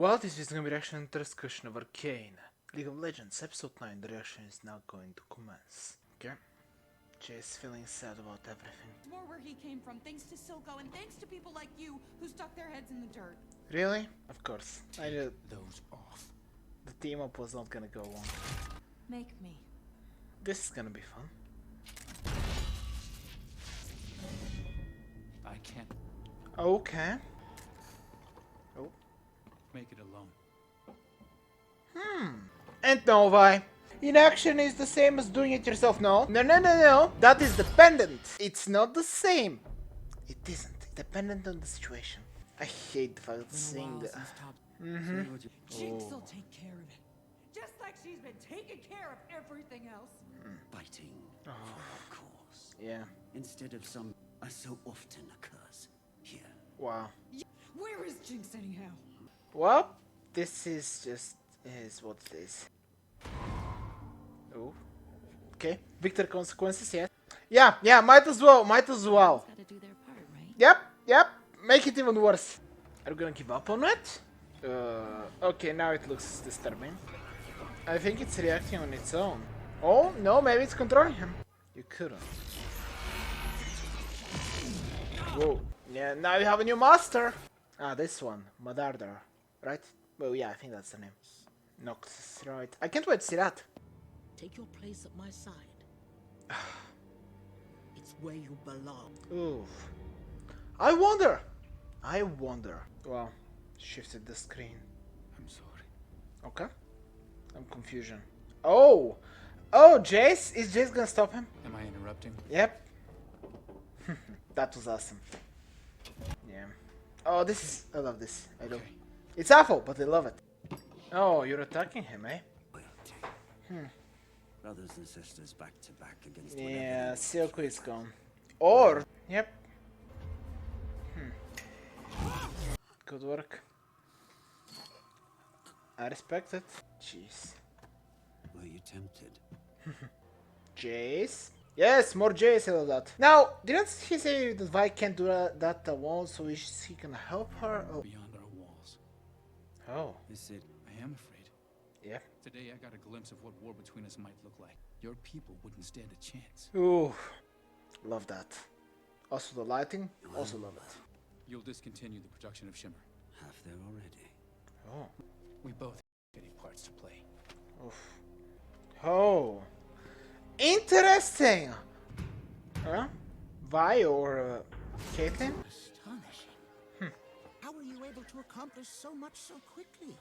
Well, this is gonna be reaction and discussion of Arcane. League of Legends, episode 9, the reaction is now going to commence. Okay. Jay's feeling sad about everything. More where he came from, thanks to Silco and thanks to people like you who stuck their heads in the dirt. Really? Of course. I knew those off. the team up was not gonna go on. Make me. This is gonna be fun. I can't Okay. Oh. make it alone. And no, why? Inaction is the same as doing it yourself. No. No. That is dependent. It's not the same. It isn't. It's dependent on the situation. I hate the fact saying that. Jinx will take care of it. Just like she's been taking care of everything else. Fighting for a cause, Yeah. instead of some as so often occurs here. Wow. Where is Jinx anyhow? Well, this is just what it is. Oh. Okay. Victor consequences, yes. Yeah, might as well. Gotta do their part, right? Yep. Make it even worse. Are we gonna give up on it? Okay, now it looks disturbing. I think it's reacting on its own. Oh, no, maybe it's controlling him. You couldn't. Whoa. Yeah, now you have a new master. Ah, this one. Madarder. Right? Well, yeah, I think that's the name. Noxus, right. I can't wait to see that. Take your place at my side. It's where you belong. Ooh. I wonder. Well, shifted the screen. I'm sorry. Okay. I'm confusion. Oh, Jace? Is Jace gonna stop him? Am I interrupting? Yep. That was awesome. Yeah. Oh, I love this. I do. Okay. It's awful, but I love it. Oh, you're attacking him, eh? Loyalty. Brothers and sisters back to back against Yeah, whatever. Silco is gone. Or, yep. Good work. I respect it. Jeez. Were you tempted? Jace? Yes, more Jace, I love that. Now, didn't he say that Vi can't do that alone, so he can help her? Oh. Beyond our walls. Oh. Is it? I am afraid. Yeah. Today I got a glimpse of what war between us might look like. Your people wouldn't stand a chance. Ooh. Love that. Also the lighting, also love it. You'll discontinue the production of Shimmer. Have there already? Oh. We both have fitting parts to play. Oof. Oh. Interesting! Huh? Vi or Caitlyn? Astonishing. How were you able to accomplish so much so quickly?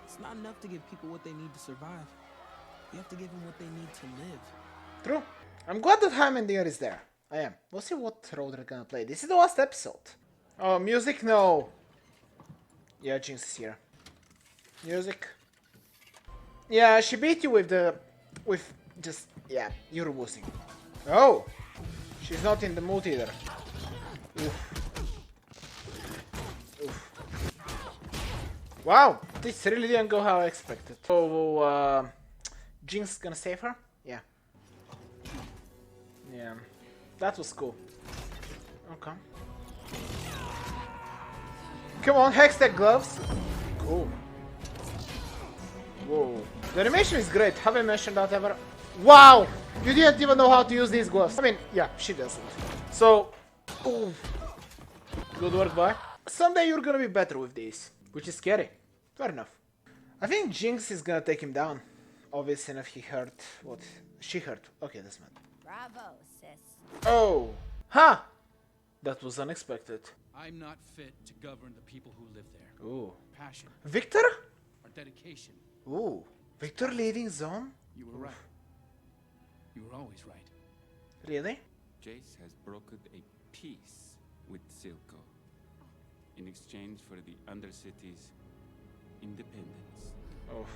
It's not enough to give people what they need to survive. You have to give them what they need to live. True. I'm glad that Heimendinger is there. I am. We'll see what role they're gonna play. This is the last episode. Oh, music? No. Yeah, Jinx is here. Music. Yeah, she beat you with just, yeah, you're losing. Oh! She's not in the mood either. Oof. Wow! This really didn't go how I expected. Oh, Jinx is gonna save her? Yeah. Yeah. That was cool. Okay. Come on, Hextech gloves! Cool. Whoa. The animation is great. Have I mentioned that ever? Wow! You didn't even know how to use these gloves. I mean, yeah, she doesn't. So, ooh. Good work, boy. Someday you're gonna be better with these, which is scary. Fair enough. I think Jinx is gonna take him down. Obviously enough he hurt what she hurt. Okay, that's mad. Bravo, sis. Oh! Ha! That was unexpected. I'm not fit to govern the people who live there. Ooh. Passion, Victor? our dedication. Ooh. Victor leading zone? You were right. You were always right. Really? Jace has brokered a peace with Silco in exchange for the Undercity's independence. Oh.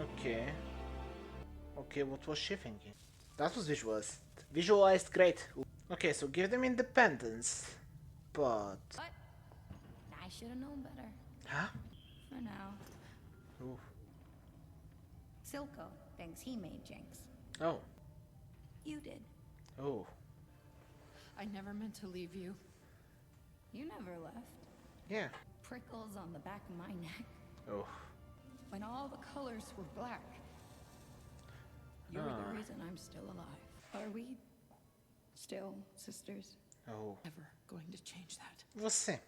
Okay. Okay, what was she thinking? That was visualized great. Okay, so give them independence. But... What? I should have known better. Huh? For now. Ooh. Silco thinks he made Jinx. Oh. You did. Oh. I never meant to leave you. You never left. Yeah. prickles on the back of my neck Oh. when all the colors were black. You're the reason I'm still alive. Are we still sisters? Oh. Never going to change that. We'll see.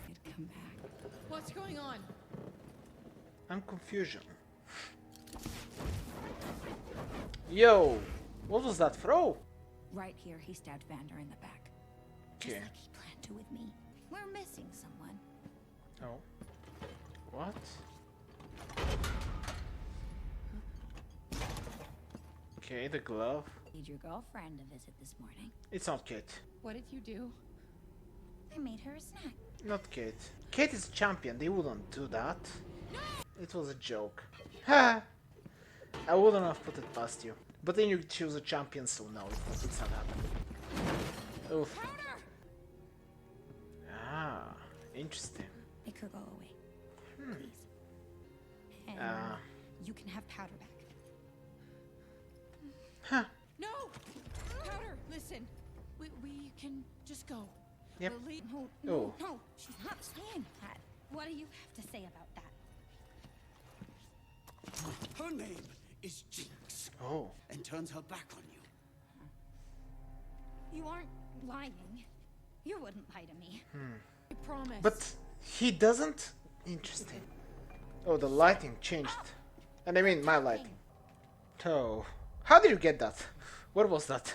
You'd come back. What's going on? I'm confusion. Yo, what was that throw? Right here, he stabbed Vander in the back. Just Okay. like he planned to with me. We're missing someone. Oh. What? Okay, the glove. Need your girlfriend to visit this morning. It's not Kate. What did you do? I made her a snack. Not Kate. Kate is champion. They wouldn't do that. It was a joke. Ha! I wouldn't have put it past you. But then you choose a champion, so no, it's not happening. Oof. Ah, interesting. It could go away. Please. And you can have powder back. Huh. No! Powder, listen. We can just go. Yep. We'll leave. No, Oh. no, no. She's not saying that. What do you have to say about that? Her name is Jinx, Oh. and turns her back on you. You aren't lying. You wouldn't lie to me. I promise. But he doesn't? Interesting. Oh, the lighting changed. And I mean my lighting. Oh. How did you get that? What was that?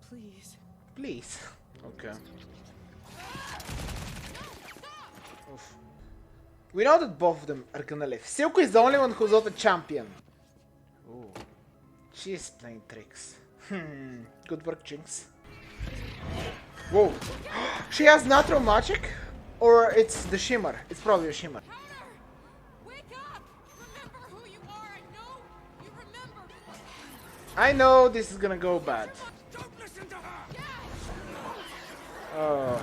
Please. Please. Okay. Oof. We know that both of them are gonna live. Silco is the only one who's not a champion. Ooh. She's playing tricks. Good work, Jinx. Whoa. She has natural magic? Or it's the shimmer? It's probably a shimmer. Powder! Wake up! Remember who you are. I know you remember. I know this is gonna go bad. Don't listen to her! Oh.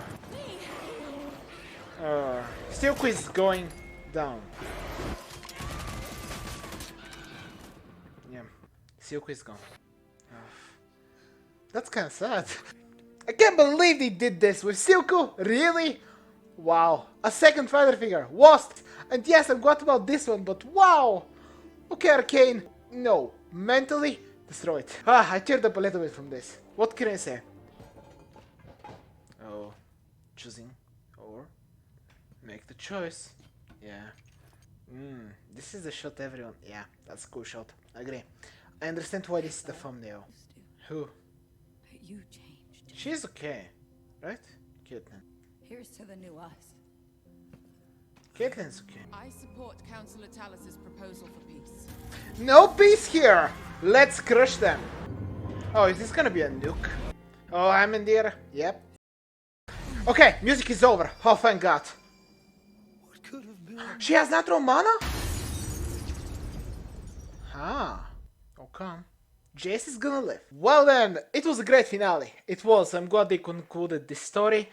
Silco is going down. Yeah. Silco is gone. That's kinda sad. I can't believe they did this with Silco. Really? Wow. A second fighter figure. Wasp. And yes, I forgot about this one, but wow. Okay, Arcane. No. Mentally, destroy it. I cheered up a little bit from this. What can I say? Oh. Choosing. Or make the choice. Yeah. This is the shot everyone. Yeah, that's a cool shot. I agree. I understand why this is the thumbnail. Who? But you changed. She's okay, right? Caitlyn. Here's to the new us. Caitlyn's okay. I support Councillor Talus's proposal for peace. No peace here! Let's crush them! Oh, is this gonna be a nuke? Oh, I'm in there. Yep. Okay, music is over. Oh, thank God. What could have been? She has natural mana? Okay. Jace is gonna live. Well then, it was a great finale. It was. I'm glad they concluded this story.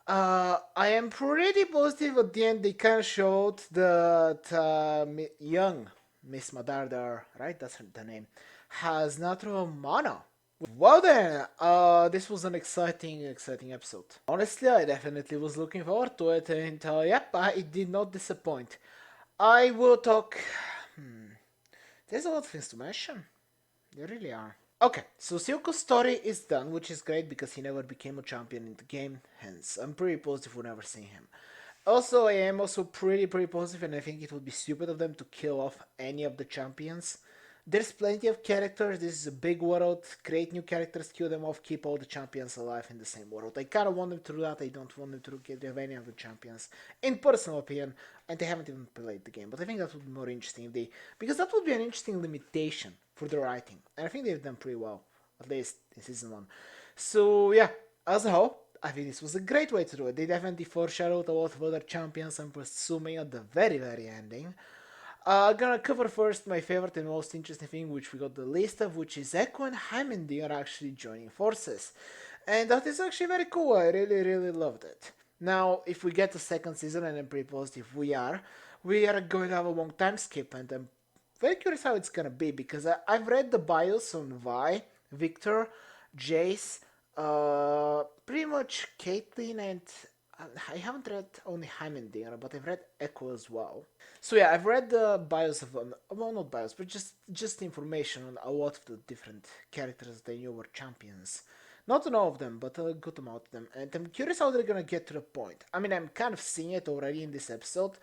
I am pretty positive at the end they kind of showed that young Miss Madardar, right? That's the name, has natural mana. Well then, this was an exciting episode. Honestly, I definitely was looking forward to it, and yep, it did not disappoint. I will talk... There's a lot of things to mention. There really are. Okay, so Silco's story is done, which is great because he never became a champion in the game, hence I'm pretty positive we'll never see him. Also, I am also pretty positive, and I think it would be stupid of them to kill off any of the champions. There's plenty of characters, this is a big world, create new characters, kill them off, keep all the champions alive in the same world. I kinda want them to do that, I don't want them to get rid of any of the champions, in personal opinion, and they haven't even played the game, but I think that would be more interesting if they, because that would be an interesting limitation for the writing, and I think they've done pretty well, at least in Season 1. So yeah, as a whole, I think this was a great way to do it. They definitely foreshadowed a lot of other champions, I'm presuming at the very ending. Gonna cover first my favorite and most interesting thing, which we got the list of, which is Echo and Heimendy are actually joining forces. And that is actually very cool, I really loved it. Now, if we get the second season, and I'm pretty positive we are going to have a long time skip, and I'm very curious how it's gonna be, because I've read the bios on Vi, Victor, Jace, pretty much Caitlyn, and I haven't read only Heimendinger, but I've read Echo as well. So yeah, I've read the bios of well, not bios, but just information on a lot of the different characters they knew were champions. Not on all of them, but a good amount of them. And I'm curious how they're gonna get to the point. I mean, I'm kind of seeing it already in this episode,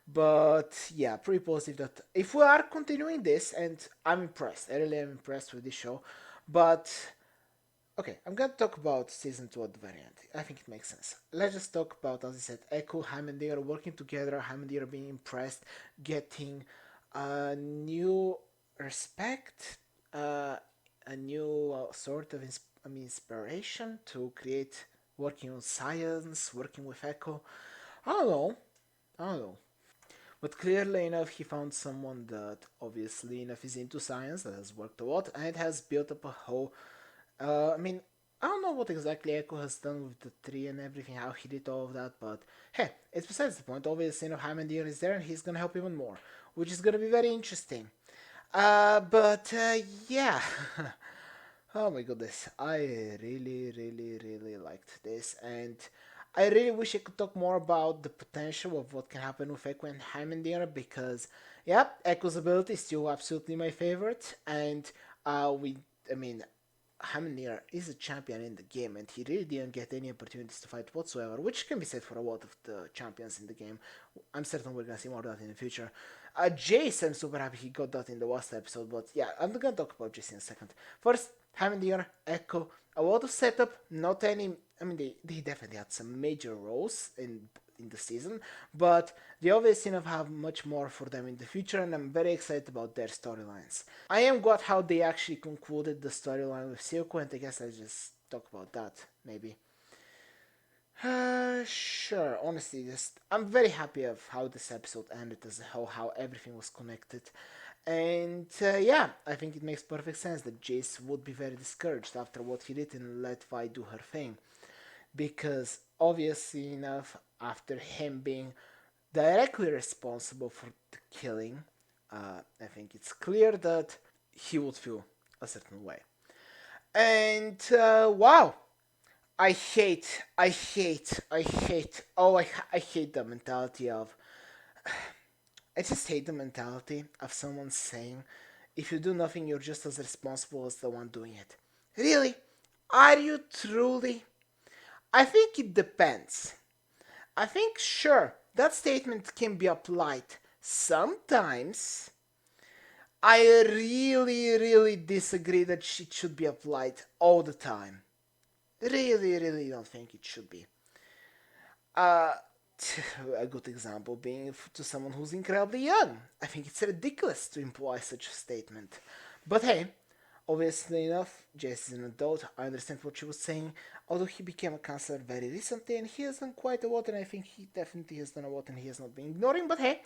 but yeah, pretty positive that if we are continuing this, and I'm impressed. I really am impressed with this show, but okay, I'm gonna talk about season 2 at the very end. I think it makes sense. Let's just talk about, as I said, Echo, Heimendinger working together, Heimendinger being impressed, getting a new respect, a new sort of inspiration to create, working on science, working with Echo. I don't know. I don't know. But clearly enough, he found someone that obviously enough is into science, that has worked a lot, and has built up a whole. I mean, I don't know what exactly Echo has done with the tree and everything, how he did all of that, but hey, it's besides the point. Obviously, Heimendinger is there, and he's gonna help even more, which is gonna be very interesting. But yeah. Oh my goodness, I really liked this, and I really wish I could talk more about the potential of what can happen with Echo and Heimendinger, because, yeah, Echo's ability is still absolutely my favorite, and I mean, Heimendinger is a champion in the game, and he really didn't get any opportunities to fight whatsoever, which can be said for a lot of the champions in the game. I'm certain we're gonna see more of that in the future. Jace, I'm super happy he got that in the last episode, but yeah, I'm gonna talk about Jace in a second. First, Heimendinger, Echo, a lot of setup, not any. I mean, they definitely had some major roles in the season, but they obviously have much more for them in the future, and I'm very excited about their storylines. I am glad how they actually concluded the storyline with Silco, and I guess I'll just talk about that, maybe. Sure, honestly, just I'm very happy of how this episode ended as a whole, how everything was connected. And yeah, I think it makes perfect sense that Jace would be very discouraged after what he did and let Vi do her thing, because obviously enough, after him being directly responsible for the killing, I think it's clear that he would feel a certain way. And wow, I hate the mentality of, I just hate the mentality of someone saying, if you do nothing, you're just as responsible as the one doing it. Really? Are you truly? I think it depends. I think, sure, that statement can be applied sometimes. I really disagree that it should be applied all the time. Really don't think it should be. Uh, a good example being to someone who's incredibly young. I think it's ridiculous to imply such a statement. But hey, obviously enough, Jace is an adult. I understand what she was saying. Although he became a counselor very recently, and he has done quite a lot, and I think he definitely has done a lot, and he has not been ignoring. But hey,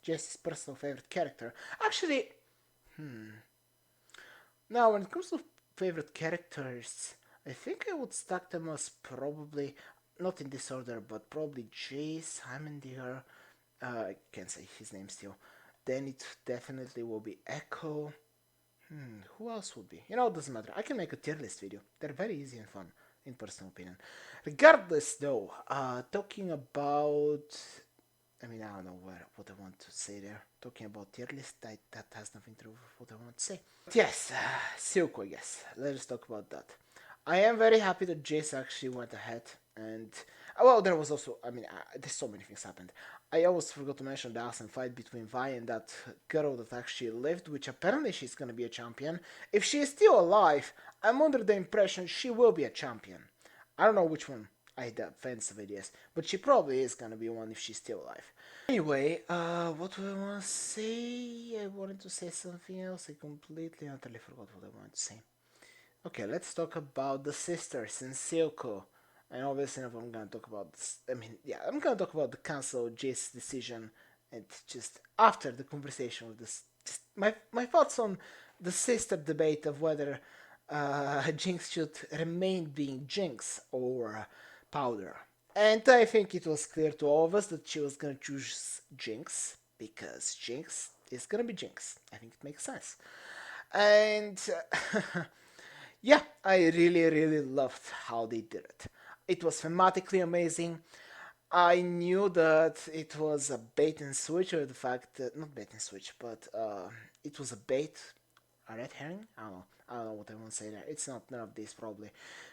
Jace's personal favorite character. Actually, now when it comes to favorite characters, I think I would stack them as probably, not in this order, but probably Jace, Heimendinger. I can't say his name still. Then it definitely will be Echo. Who else would be? It doesn't matter. I can make a tier list video. They're very easy and fun, in personal opinion. Regardless, though, talking about, I mean, I don't know what I want to say there. Talking about tier list, that has nothing to do with what I want to say. But yes, Silco, I guess. Let's talk about that. I am very happy that Jace actually went ahead, and well, there was also, I mean, there's so many things happened. I almost forgot to mention the awesome fight between Vi and that girl that actually lived, which apparently she's gonna be a champion. If she is still alive, I'm under the impression she will be a champion. I don't know which one. I had offensive ideas, but she probably is gonna be one if she's still alive. Anyway, what do I want to say? I wanted to say something else. I completely utterly forgot what I wanted to say. Okay, let's talk about the sisters in Silco. And obviously, I'm gonna talk about this. I mean, yeah, I'm gonna talk about the cancel Jace's decision, and just after the conversation with this, just my thoughts on the sister debate of whether Jinx should remain being Jinx or Powder. And I think it was clear to all of us that she was gonna choose Jinx because Jinx is gonna be Jinx. I think it makes sense. And yeah, I really loved how they did it. It was thematically amazing. I knew that it was a bait and switch, or the fact that, not bait and switch, but it was a bait, a red herring. I don't know what I want to say there. It's not none of this probably,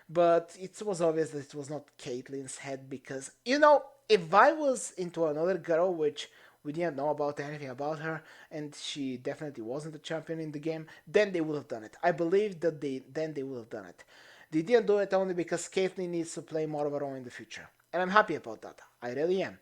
but it was obvious that it was not Caitlyn's head because if I was into another girl, which we didn't know about anything about her, and she definitely wasn't a champion in the game, then they would have done it. I believe that they would have done it. They didn't do it only because Caitlyn needs to play more of a role in the future. And I'm happy about that. I really am.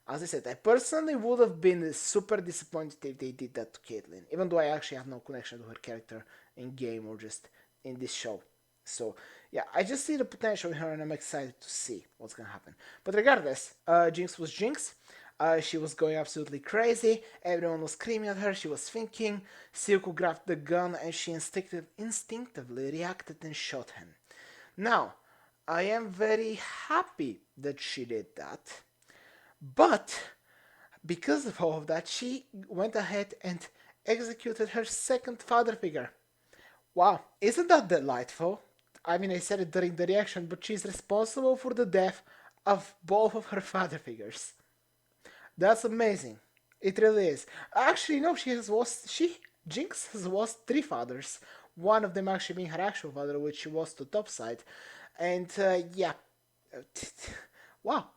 As I said, I personally would have been super disappointed if they did that to Caitlyn, even though I actually have no connection to her character in game or just in this show. So yeah, I just see the potential in her, and I'm excited to see what's gonna happen. But regardless, Jinx was Jinx. She was going absolutely crazy. Everyone was screaming at her. She was thinking. Silco grabbed the gun and she instinctively reacted and shot him. Now, I am very happy that she did that, but because of all of that, she went ahead and executed her second father figure. Wow, isn't that delightful? I mean, I said it during the reaction, but she's responsible for the death of both of her father figures. That's amazing. It really is. Actually, no, Jinx has lost three fathers. One of them actually being her actual father, which she was to topside. And yeah, wow.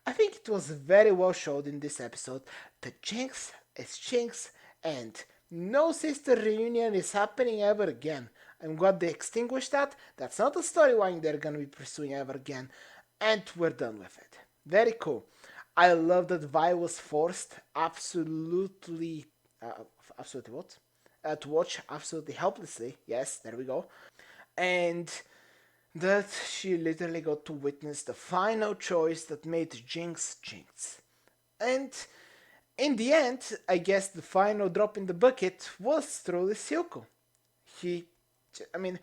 I think it was very well showed in this episode that Jinx is Jinx and no sister reunion is happening ever again. I'm glad they extinguished that. That's not a storyline they're gonna be pursuing ever again. And we're done with it. Very cool. I love that Vi was forced uh, absolutely what? To watch absolutely helplessly. Yes, there we go. And that she literally got to witness the final choice that made Jinx Jinx. And in the end, I guess the final drop in the bucket was truly Silco. He, I mean,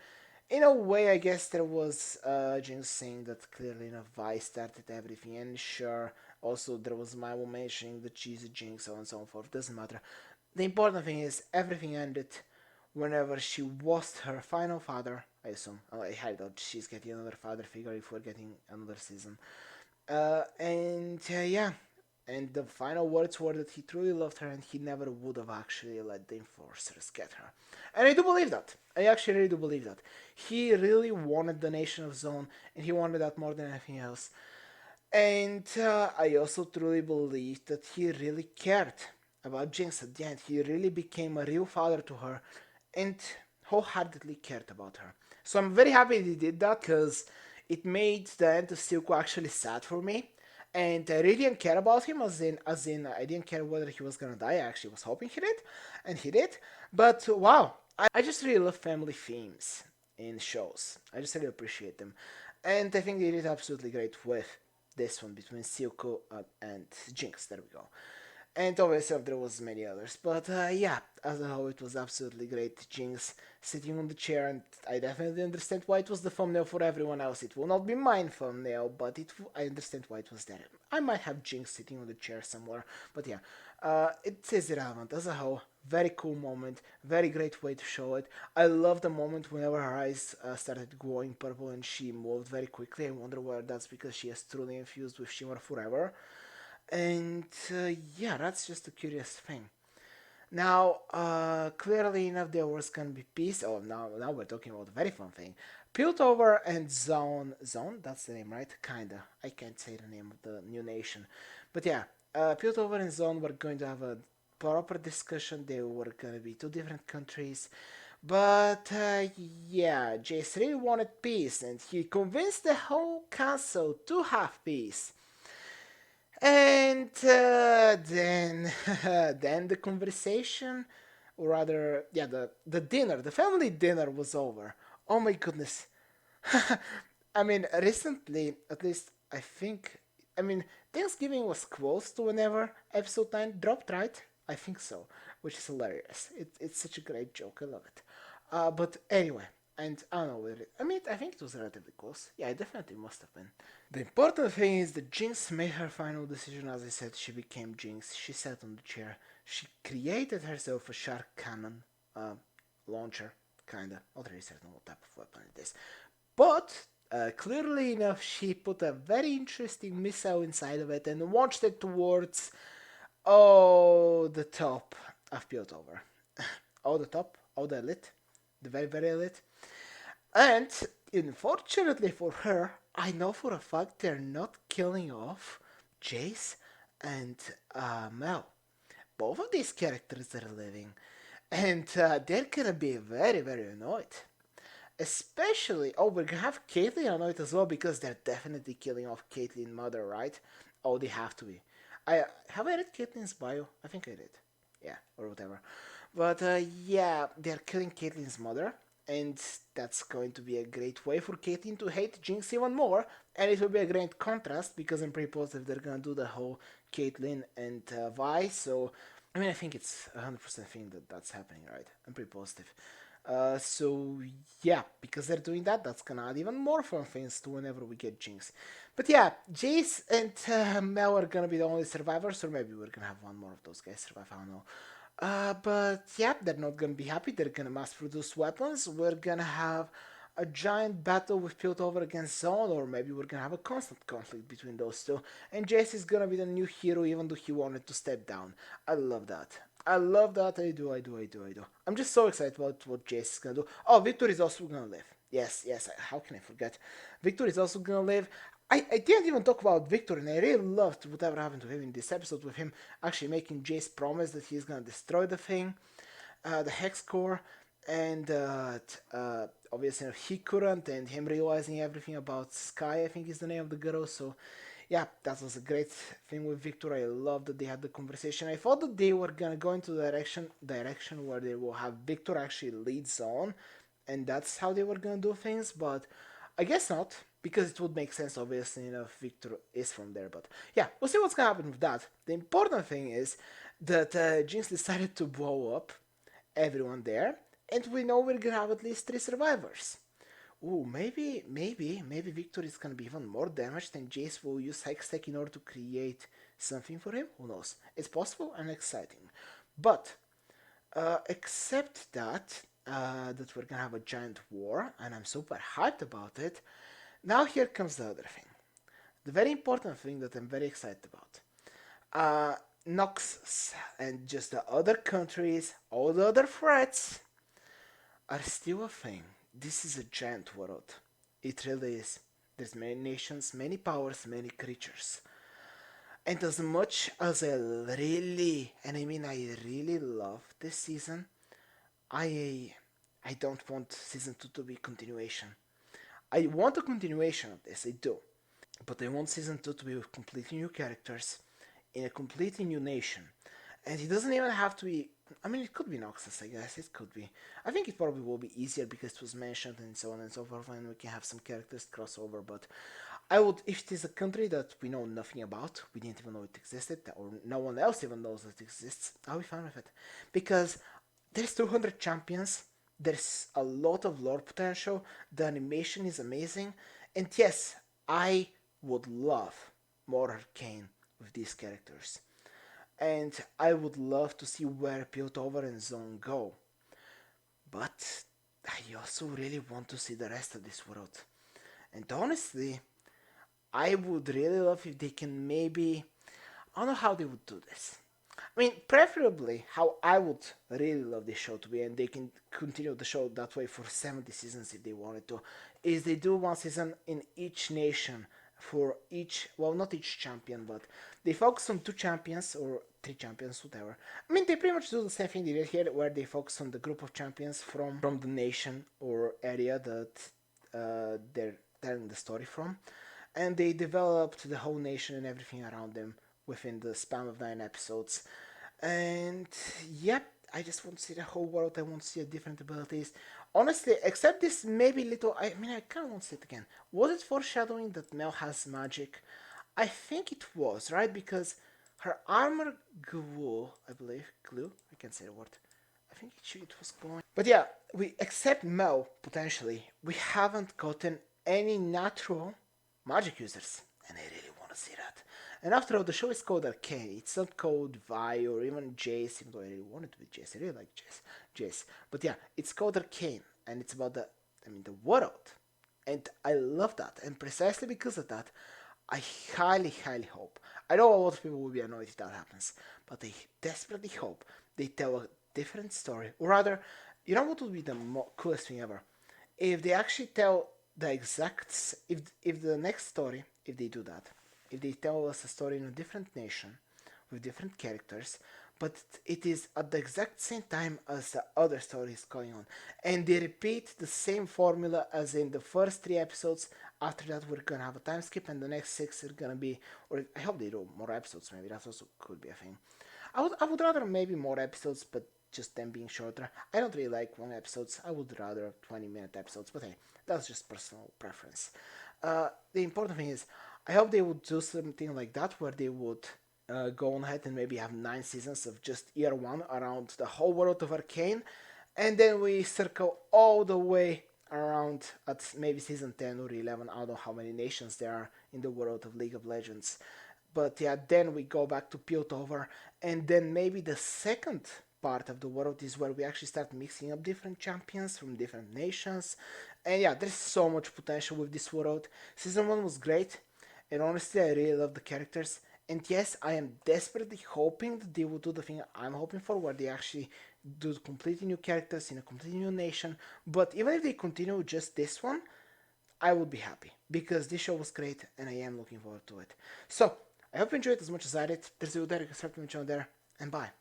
in a way, I guess there was Jinx saying that clearly enough Vi started everything, and sure, also there was Milo mentioning that she's a Jinx, so on and so forth. Doesn't matter. The important thing is everything ended whenever she lost her final father. I assume. I highly doubt she's getting another father figure if we're getting another season. And yeah, and the final words were that he truly loved her and he never would have actually let the enforcers get her. And I do believe that. I actually really do believe that. He really wanted the nation of Zone, and he wanted that more than anything else. And I also truly believe that he really cared about Jinx at the end. He really became a real father to her and wholeheartedly cared about her. So I'm very happy he did that because it made the end of Silco actually sad for me. And I really didn't care about him, as in I didn't care whether he was gonna die. I actually was hoping he did, and he did. But wow, I just really love family themes in shows. I just really appreciate them, and I think they did absolutely great with this one between Silco and Jinx. There we go. And obviously there was many others, but yeah, as a whole it was absolutely great. Jinx sitting on the chair, and I definitely understand why it was the thumbnail for everyone else. It will not be mine thumbnail, but I understand why it was there. I might have Jinx sitting on the chair somewhere, but yeah, it is irrelevant. As a whole, very cool moment, very great way to show it. I love the moment whenever her eyes started glowing purple and she moved very quickly. I wonder whether that's because she is truly infused with Shimmer forever. And yeah, that's just a curious thing. Now, clearly enough, there was gonna be peace. Oh, now we're talking about a very fun thing. Piltover and Zone, that's the name, right? Kinda. I can't say the name of the new nation, but yeah, Piltover and Zone were going to have a proper discussion. They were gonna be two different countries, but yeah, Jace really wanted peace, and he convinced the whole council to have peace. And then, then the conversation, or rather, yeah, the dinner, the family dinner was over. Oh my goodness! I mean, recently, at least I think, I mean, Thanksgiving was close to whenever episode 9 dropped, right? I think so, which is hilarious. It's such a great joke. I love it. But anyway, and I don't know whether I mean, I think it was relatively close. Yeah, it definitely must have been. The important thing is that Jinx made her final decision. As I said, she became Jinx. She sat on the chair. She created herself a shark cannon launcher, kinda. Not really certain what type of weapon it is. But Clearly enough, she put a very interesting missile inside of it and launched it towards, the top of Piltover. The top, the elite, the very, very elite. And unfortunately for her, I know for a fact they're not killing off Jace and Mel. Both of these characters are living, and they're gonna be very, very annoyed. Especially, we're gonna have Caitlyn annoyed as well because they're definitely killing off Caitlyn's mother, right? Oh, they have to be. I read Caitlyn's bio? I think I did. Yeah, or whatever. But yeah, they're killing Caitlyn's mother, and that's going to be a great way for Caitlyn to hate Jinx even more. And it will be a great contrast because I'm pretty positive they're gonna do the whole Caitlyn and Vi. So I mean, I think it's 100% thing that that's happening, right? I'm pretty positive. So yeah, because they're doing that, that's gonna add even more fun things to whenever we get Jinx. But yeah, Jace and Mel are gonna be the only survivors, or maybe we're gonna have one more of those guys survive. I don't know. But yeah, they're not gonna be happy. They're gonna mass produce weapons. We're gonna have a giant battle with Piltover against Zone, or maybe we're gonna have a constant conflict between those two. And Jace is gonna be the new hero, even though he wanted to step down. I love that. I love that. I do. I'm just so excited about what Jace is gonna do. Oh, Victor is also gonna live. Yes. How can I forget? Victor is also gonna live. I didn't even talk about Victor, and I really loved whatever happened to him in this episode with him actually making Jace promise that he's gonna destroy the thing, the hex core, and obviously he couldn't, and him realizing everything about Sky, I think is the name of the girl. So yeah, that was a great thing with Victor. I love that they had the conversation. I thought that they were gonna go into the direction where they will have Victor actually lead Zone, and that's how they were gonna do things, but I guess not, because it would make sense, obviously, if Victor is from there. But yeah, we'll see what's gonna happen with that. The important thing is that Jinx decided to blow up everyone there, and we know we're gonna have at least 3 survivors. Ooh, maybe Victor is gonna be even more damaged, and Jace will use Hextech in order to create something for him. Who knows? It's possible and exciting. But except that we're gonna have a giant war, and I'm super hyped about it. Now here comes the other thing, the very important thing that I'm very excited about. Noxus and just the other countries, all the other threats are still a thing. This is a giant world. It really is. There's many nations, many powers, many creatures. And as much as I really, and I mean I really love this season, I I don't want season 2 to be continuation. I want a continuation of this, I do. But I want season 2 to be with completely new characters in a completely new nation. And it doesn't even have to be. I mean, it could be Noxus, I guess. It could be. I think it probably will be easier because it was mentioned and so on and so forth, and we can have some characters crossover. But I would, if it is a country that we know nothing about, we didn't even know it existed, or no one else even knows that it exists, I'll be fine with it. Because there's 200 champions, there's a lot of lore potential, the animation is amazing, and yes, I would love more Arcane with these characters. And I would love to see where Piltover and Zone go. But I also really want to see the rest of this world. And honestly, I would really love if they can maybe. I don't know how they would do this. I mean, preferably how I would really love this show to be, and they can continue the show that way for 70 seasons if they wanted to, is they do one season in each nation for each, well, not each champion, but they focus on 2 champions or 3 champions, whatever. I mean, they pretty much do the same thing they did here, where they focus on the group of champions from the nation or area that they're telling the story from, and they developed the whole nation and everything around them within the span of 9 episodes. And yep, I just want to see the whole world. I want to see the different abilities. Honestly, except this maybe little. I mean, I kind of want to see it again. Was it foreshadowing that Mel has magic? I think it was, right? Because her armor glue, I believe, glue. I can't say the word. I think it was going. But yeah, we except Mel potentially, we haven't gotten any natural magic users, and I really want to see that. And after all, the show is called Arcane. It's not called Vi or even Jace, even though I really want it to be Jace. I really like Jace. But yeah, it's called Arcane, and it's about the world. And I love that. And precisely because of that, I highly, highly hope. I know a lot of people will be annoyed if that happens, but I desperately hope they tell a different story. Or rather, you know what would be the coolest thing ever? If they actually tell the exact. If the next story, if they do that, if they tell us a story in a different nation, with different characters, but it is at the exact same time as the other story is going on. And they repeat the same formula as in the first 3 episodes. After that, we're gonna have a time skip, and the next 6 are gonna be, or I hope they do more episodes, maybe that also could be a thing. I would rather maybe more episodes, but just them being shorter. I don't really like long episodes. I would rather 20-minute episodes, but hey, that's just personal preference. The important thing is, I hope they would do something like that where they would go on ahead and maybe have 9 seasons of just year one around the whole world of Arcane, and then we circle all the way around at maybe season 10 or 11. I don't know how many nations there are in the world of League of Legends. But yeah, then we go back to Piltover, and then maybe the second part of the world is where we actually start mixing up different champions from different nations. And yeah, there's so much potential with this world. Season 1 was great, and honestly, I really love the characters. And yes, I am desperately hoping that they will do the thing I'm hoping for, where they actually do completely new characters in a completely new nation. But even if they continue just this one, I would be happy because this show was great and I am looking forward to it. So, I hope you enjoyed it as much as I did. There's a video there, you can start me channel there, and bye.